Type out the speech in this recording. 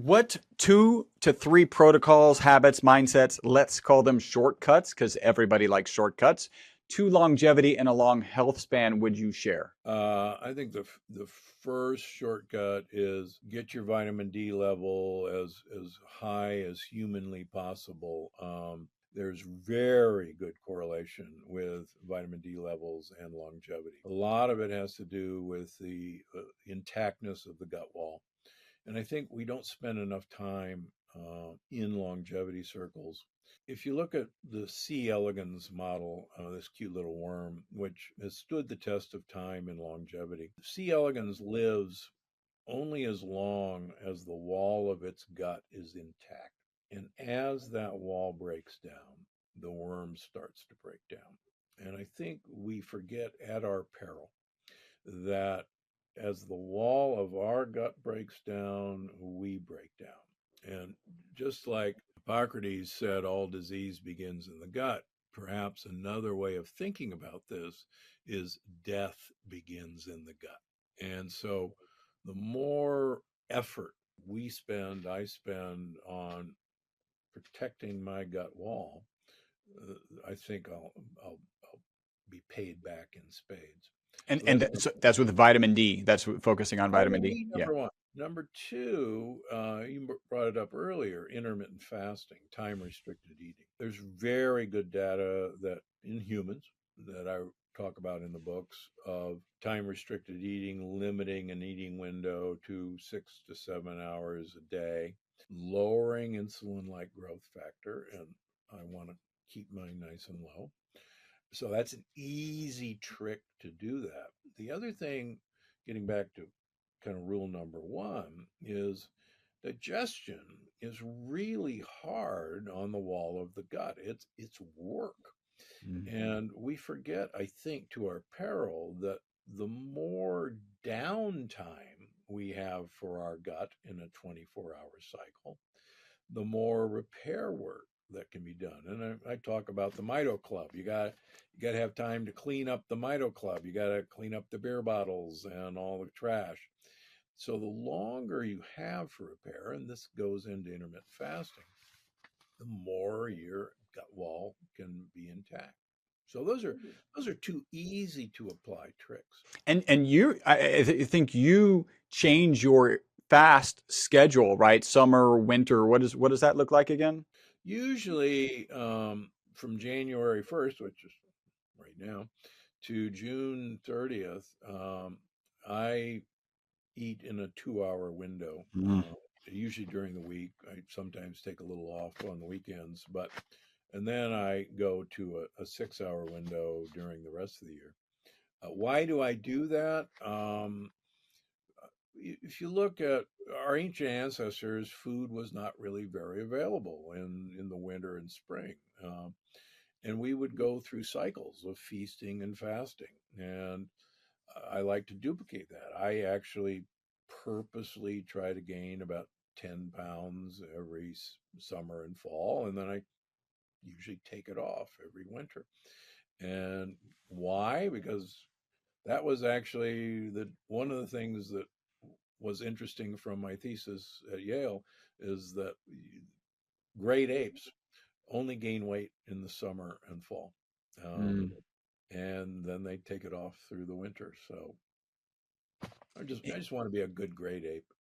What 2 to 3 protocols, habits, mindsets, let's call them shortcuts because everybody likes shortcuts, to longevity and a long health span would you share? I think the first shortcut is get your vitamin D level as high as humanly possible. There's very good correlation with vitamin D levels and longevity. A lot of it has to do with the intactness of the gut wall, and I think we don't spend enough time in longevity circles. If you look at the C. elegans model, this cute little worm, which has stood the test of time in longevity, C. elegans lives only as long as the wall of its gut is intact. And as that wall breaks down, the worm starts to break down. And I think we forget at our peril that as the wall of our gut breaks down, we break down. And just like Hippocrates said, all disease begins in the gut, perhaps another way of thinking about this is death begins in the gut. And so the more effort I spend on protecting my gut wall, I think I'll be paid back in spades. And So and that's th- so that's with vitamin D. That's focusing on vitamin vitamin D. D, Yeah. number one. Number two, you brought it up earlier, intermittent fasting, time restricted eating. There's very good data that in humans that I talk about in the books of time restricted eating, limiting an eating window to 6 to 7 hours a day, lowering insulin like growth factor. And I want to keep mine nice and low. So that's an easy trick to do that. The other thing, getting back to kind of rule number one, is digestion is really hard on the wall of the gut. It's work. Mm. And we forget, I think, to our peril, that the more downtime we have for our gut in a 24-hour cycle, the more repair work that can be done. And I talk about the Mito Club. You got to have time to clean up the Mito Club. You got to clean up the beer bottles and all the trash. So the longer you have for repair, and this goes into intermittent fasting, the more your gut wall can be intact. So those are two easy to apply tricks. And I think you change your fast schedule, right? Summer, winter. What does that look like again? Usually from January 1st, which is right now, to June 30th, I eat in a 2 hour window. Mm. Usually during the week. I sometimes take a little off on the weekends, and then I go to a 6 hour window during the rest of the year. Why do I do that? If you look at our ancient ancestors, food was not really very available in the winter and spring. And we would go through cycles of feasting and fasting. And I like to duplicate that. I actually purposely try to gain about 10 pounds every summer and fall, and then I usually take it off every winter. And why? Because that was actually the one of the things that was interesting from my thesis at Yale is that great apes only gain weight in the summer and fall. Um, Mm. and then they take it off through the winter. So I just want to be a good great ape.